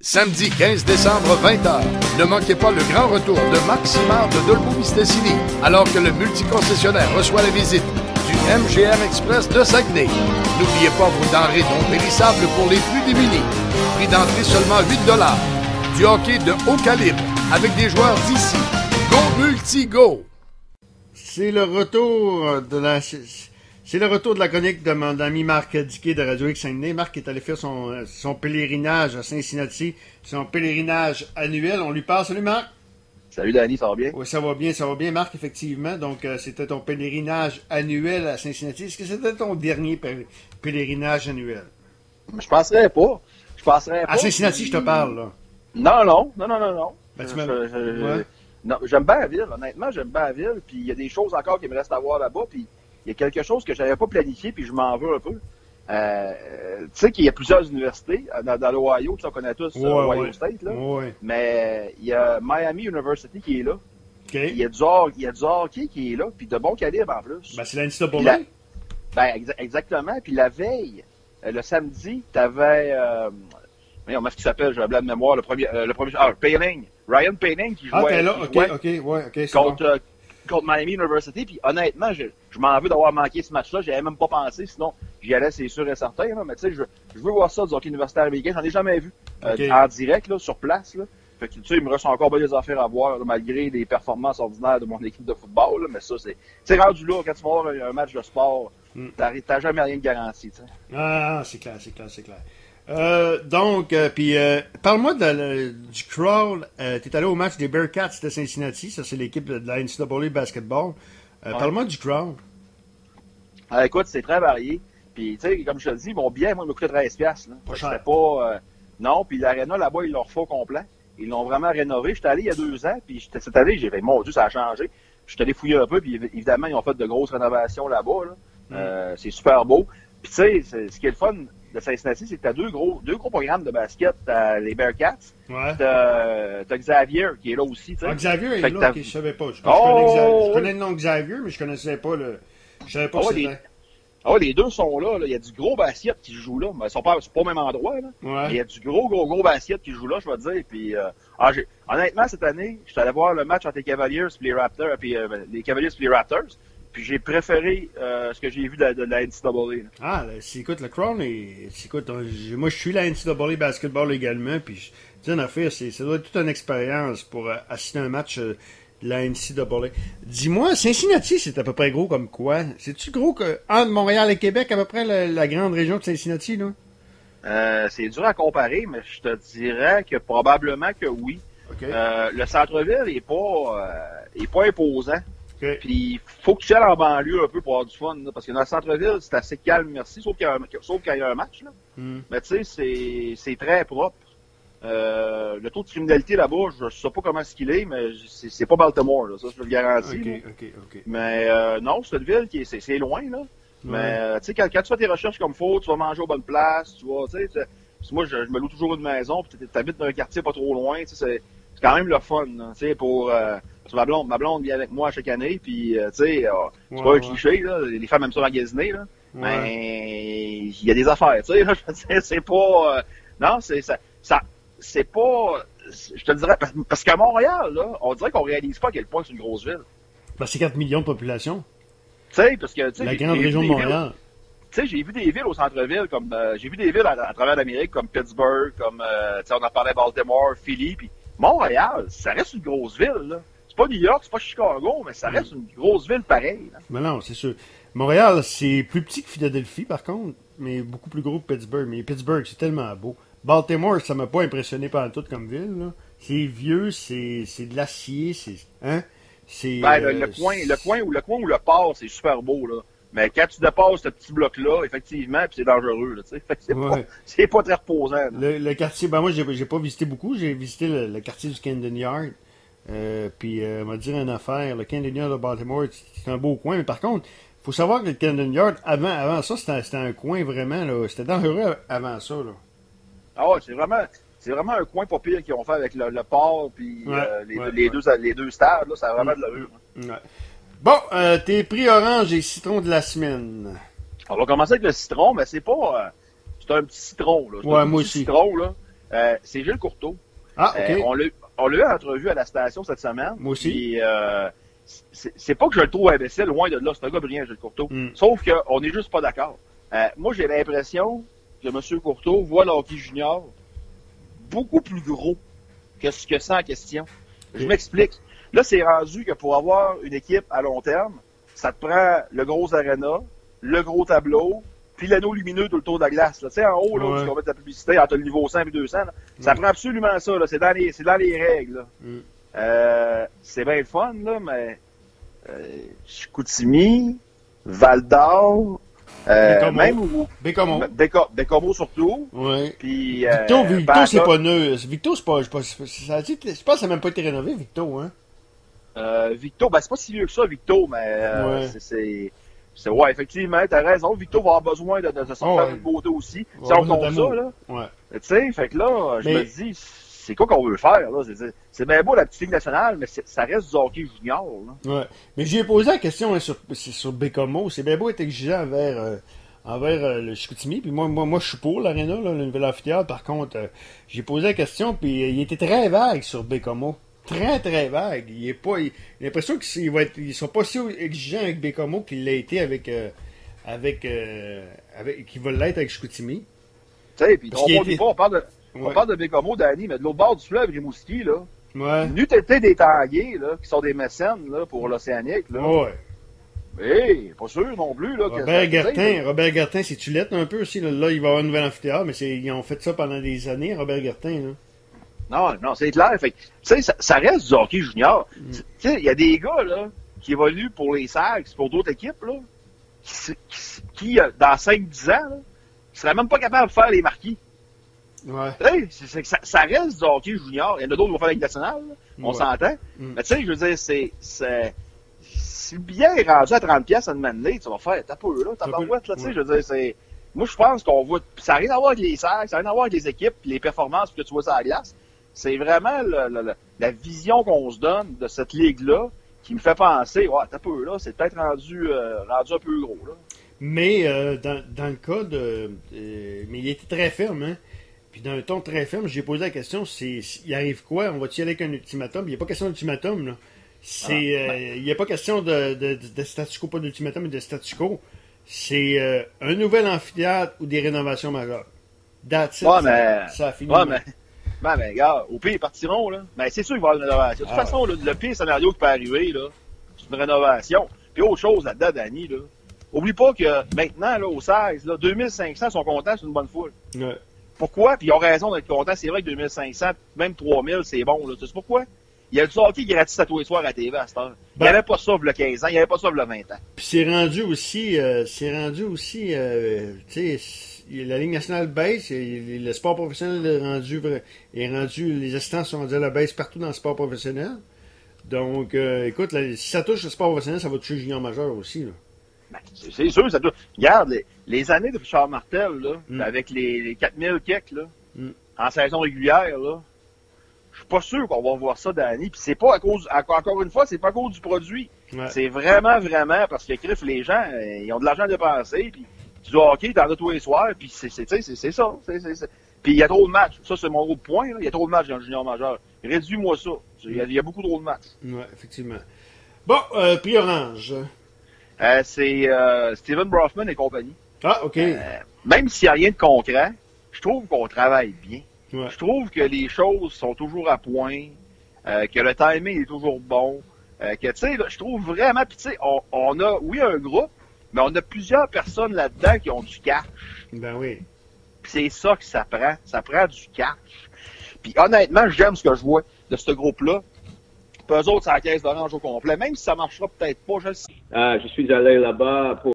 Samedi 15 décembre 20h, ne manquez pas le grand retour de Marc Simard de Dolbeau-Mistassini, alors que le multiconcessionnaire reçoit la visite du MGM Express de Saguenay. N'oubliez pas vos denrées non périssables pour les plus démunis. Prix d'entrée seulement 8 $. Du hockey de haut calibre, avec des joueurs d'ici. Go Multi-Go! C'est le retour de la... C'est le retour de la chronique de mon ami Marc Diquet de Radio X Saguenay. Marc est allé faire son pèlerinage à Cincinnati, son pèlerinage annuel. On lui parle. Salut Marc! Salut Danny, ça va bien? Oui, ça va bien Marc, effectivement. Donc, c'était ton pèlerinage annuel à Cincinnati. Est-ce que c'était ton dernier pèlerinage annuel? Je penserais pas. À Cincinnati, je te parle, là. Non. Ben, Non, j'aime bien la ville, honnêtement, j'aime bien la ville. Puis il y a des choses encore qui me restent à voir là-bas. Puis il y a quelque chose que je n'avais pas planifié, puis je m'en veux un peu. Tu sais qu'il y a plusieurs universités dans l'Ohio, on connaît tous Ohio State, là. Ouais. Mais il y a Miami University qui est là. Okay. Il y a du hockey qui est là, puis de bon calibre en plus. Ben, c'est la NCAA. Exactement. Puis la veille, le samedi, t'avais... comment est-ce qu'il s'appelle? J'ai un blanc de mémoire. Le premier Paling. Ryan Paling qui jouait... Ah, t'es là? OK, c'est contre Miami University. Puis honnêtement, je m'en veux d'avoir manqué ce match-là. J'y avais même pas pensé. Sinon, j'y allais, c'est sûr et certain. Là. Mais tu sais, je veux voir ça du hockey universitaire américain. J'en ai jamais vu en direct, là, sur place. Là. Fait que tu sais, il me reste encore bien des affaires à voir, là, malgré les performances ordinaires de mon équipe de football. Là. Mais ça, c'est rendu là. Quand tu vas voir un match de sport, t'as jamais rien de garanti. T'sais. Ah, c'est clair. Puis parle-moi du Crawl. T'es allé au match des Bearcats de Cincinnati. Ça, c'est l'équipe de la NCAA basketball. Parle-moi du Crawl. Écoute, c'est très varié. Puis, tu sais, comme je te dis, mon billet, moi, il m'a coûté 13$. Pas cher. Non, puis l'aréna, là-bas, ils l'ont refait au complet. Ils l'ont vraiment rénové. J'étais allé il y a 2 ans, puis cette année, j'ai fait, mon Dieu, ça a changé. J'étais allé fouiller un peu, puis évidemment, ils ont fait de grosses rénovations là-bas. Là. C'est super beau. Puis, tu sais, ce qui est le fun de Cincinnati, c'est que t'as deux gros programmes de basket. T'as les Bearcats. Ouais. T'as Xavier, qui est là aussi, tu sais. Xavier est là, je savais pas. Je connais le nom Xavier, mais je connaissais pas je savais pas les deux sont là. Il y a du gros basket qui joue là. Mais ils sont pas au même endroit, là. Ouais. Il y a du gros basket qui joue là, je vais te dire. Puis, honnêtement, cette année, je suis allé voir le match entre les Cavaliers et les Raptors, puis les Cavaliers et les Raptors. Puis j'ai préféré ce que j'ai vu de la NCAA. Ah, écoute, le Crown, moi je suis la NCAA basketball également, puis tu sais, une affaire, ça doit être toute une expérience pour assister à un match de la NCAA. Dis-moi, Cincinnati, c'est à peu près gros comme quoi? C'est-tu gros entre Montréal et Québec, à peu près la grande région de Cincinnati, là? C'est dur à comparer, mais je te dirais que probablement que oui. Okay. Le centre-ville est pas imposant. Okay. Puis, il faut que tu ailles en banlieue un peu pour avoir du fun, là, parce que dans le centre-ville, c'est assez calme, merci, sauf quand il y a un match. Là. Mais tu sais, c'est très propre. Le taux de criminalité là-bas, je sais pas comment est-ce qu'il est, mais c'est pas Baltimore, là, ça je te le garantis. Okay. Mais non, c'est une ville qui c'est loin, là. Mais tu sais, quand tu fais tes recherches comme faut, tu vas manger aux bonnes places, tu vas, tu sais, moi je me loue toujours une maison, puis t'habites dans un quartier pas trop loin, tu sais, c'est quand même le fun, tu sais, pour... ma blonde vient avec moi chaque année, puis tu sais, c'est pas un cliché, là, les femmes aiment ça magasiner, là, mais il y a des affaires, tu sais, là, je veux dire, c'est pas... non, c'est pas... Je te dirais, parce qu'à Montréal, là, on dirait qu'on réalise pas à quel point c'est une grosse ville. Ben, c'est 4 millions de population. Tu sais, parce que... La grande région de Montréal. Tu sais, j'ai vu des villes au centre-ville, comme... j'ai vu des villes à travers l'Amérique, comme Pittsburgh, comme... tu sais, on en parlait Baltimore, Philly, puis Montréal, ça reste une grosse ville, là. C'est pas New York, c'est pas Chicago, mais ça reste une grosse ville pareille. Là. Mais non, c'est sûr. Montréal, c'est plus petit que Philadelphie, par contre, mais beaucoup plus gros que Pittsburgh. Mais Pittsburgh, c'est tellement beau. Baltimore, ça m'a pas impressionné pendant tout comme ville. Là. C'est vieux, c'est de l'acier, c'est... Hein? Le coin ou le port, c'est super beau, là. Mais quand tu dépasses ce petit bloc-là, effectivement, puis c'est dangereux, là, tu sais. C'est pas très reposant. Le quartier, moi, j'ai pas visité beaucoup. J'ai visité le quartier du Camden Yard. Puis, on va dire une affaire, le Camden Yard de Baltimore, c'est un beau coin, mais par contre, il faut savoir que le Camden Yard, avant ça, c'était un coin vraiment, là, c'était dangereux avant ça, là. Ah ouais, c'est vraiment un coin pas pire qu'ils ont fait avec le port, puis les deux stades, là, ça a vraiment de l'allure. Ouais. Bon, tes prix orange et citron de la semaine. On va commencer avec le citron, mais c'est pas... c'est un petit citron, là. Ouais, moi aussi. Citron, là. c'est Gilles Courteau. Ah, OK. On l'a eu en entrevue à la station cette semaine. Moi aussi. Puis, c'est pas que je le trouve imbécile, loin de là. C'est un gars brillant, Gilles Courteau. Sauf qu'on n'est juste pas d'accord. Moi, j'ai l'impression que M. Courteau voit le hockey junior beaucoup plus gros que ce que c'est en question. Je m'explique. Là, c'est rendu que pour avoir une équipe à long terme, ça te prend le gros aréna, le gros tableau, puis l'anneau lumineux tout le tour de la glace. Tu sais, en haut, là, où tu vas mettre ta publicité entre le niveau 100 et 200, là, ça prend absolument ça. Là. C'est dans les règles. C'est bien le fun, là, mais Chicoutimi, Val-d'Or, Bécomo surtout. Oui. Puis, Victo, c'est pas neuf. Victo, c'est pas. Je pense que ça n'a même pas été rénové, Victo, hein? Victo, c'est pas si vieux que ça, Victo, mais ouais, effectivement, t'as raison. Victo va avoir besoin de son faire une beauté aussi. Si on compte ça, là. Ouais. Tu sais, fait que là, je me dis, c'est quoi qu'on veut faire, là? C'est bien beau la petite ligue nationale, mais ça reste du hockey junior, là. Ouais. Mais j'ai posé la question sur Bécomo. C'est bien beau être exigeant envers le Chicoutimi. Puis moi, je suis pour l'aréna, le nouvel amphithéâtre. Par contre, j'ai posé la question, puis il était très vague sur Bécomo. Très, très vague. Il a l'impression qu'ils ne sont pas si exigeants avec Bécomo qu'il l'a été avec qu'ils veulent l'être avec Chicoutimi. Tu sais, puis on parle de Bécomo, Danny, mais de l'autre bord du fleuve, Rimouski, là. Ouais. N'eût été des Tanguay, là, qui sont des mécènes, là, pour l'Océanique, là. Ouais. Mais, pas sûr non plus, là. Robert Gartin, c'est Tulette un peu aussi, là. Là, il va y avoir un nouvel amphithéâtre, mais ils ont fait ça pendant des années, Robert Gartin, là. Non, c'est clair. Fait tu sais, ça reste du hockey junior. Tu sais, il y a des gars, là, qui évoluent pour les Sags, pour d'autres équipes, là, qui dans 5-10 ans, là, seraient même pas capables de faire les marquis. Ouais. Ça reste du hockey junior. Il y en a d'autres qui vont faire la Ligue nationale, là, on s'entend. Mais tu sais, je veux dire, si le billet est rendu à 30$ à demander, tu vas faire, t'as peu, là, t'as pas là, tu sais, je veux dire, moi, je pense qu'on voit, ça n'a rien à voir avec les Sags, ça n'a rien à voir avec les équipes, les performances que tu vois sur la glace. C'est vraiment la vision qu'on se donne de cette ligue-là qui me fait penser, t'as peu, là, c'est peut-être rendu un peu gros, là. Mais dans le cas mais il était très ferme, hein. Puis dans un ton très ferme, j'ai posé la question, il arrive quoi? On va-tu y aller avec un ultimatum? Il n'y a pas question d'ultimatum, là. Il n'y a pas question de statu quo, pas d'ultimatum, mais de statu quo. C'est un nouvel amphithéâtre ou des rénovations majeures. That's it, ça a fini. Mais gars, au pire, ils partiront, là. Mais c'est sûr qu'il va y avoir une rénovation. De toute façon, le pire scénario qui peut arriver, là, c'est une rénovation. Puis autre chose là-dedans, Danny, là. Oublie pas que maintenant, là, au 16, là, 2500 sont contents, c'est une bonne foule. Ouais. Pourquoi? Puis ils ont raison d'être contents. C'est vrai que 2500, même 3000, c'est bon, là. Tu sais pourquoi? Il y a du hockey gratis à tous les soirs à TV à cette heure. Il n'y avait pas ça il y a 15 ans, il n'y avait pas ça il y a 20 ans. Puis c'est rendu aussi, tu sais, la Ligue nationale baisse, le sport professionnel est rendu, les assistants sont rendus à la baisse partout dans le sport professionnel. Donc, écoute, si ça touche le sport professionnel, ça va toucher le junior majeur aussi, là. Ben, c'est sûr, ça touche. Regarde, les années de Richard Martel, là, avec les 4000 kicks, là, en saison régulière, là, je suis pas sûr qu'on va voir ça d'année. Puis c'est pas à cause, encore une fois, c'est pas à cause du produit. Ouais. C'est vraiment parce que Criff, les gens, ils ont de l'argent à dépenser, puis tu dois hockey, t'en as tous les soirs, puis c'est ça. Puis il y a trop de matchs. Ça, c'est mon gros point, là. Il y a trop de matchs dans le junior majeur. Réduis-moi ça. Il y a beaucoup trop de matchs. Oui, effectivement. Bon, prix orange. C'est Steven Brofman et compagnie. Ah, OK. Même s'il n'y a rien de concret, je trouve qu'on travaille bien. Ouais. Je trouve que les choses sont toujours à point, que le timing est toujours bon, que, tu sais, je trouve vraiment, puis tu sais, on a, oui, un groupe, mais on a plusieurs personnes là-dedans qui ont du cash. Ben oui. Puis c'est ça que ça prend du cash. Puis honnêtement, j'aime ce que je vois de ce groupe-là. Puis eux autres, c'est la caisse d'orange au complet, même si ça marchera peut-être pas, je le sais. Je suis allé là-bas pour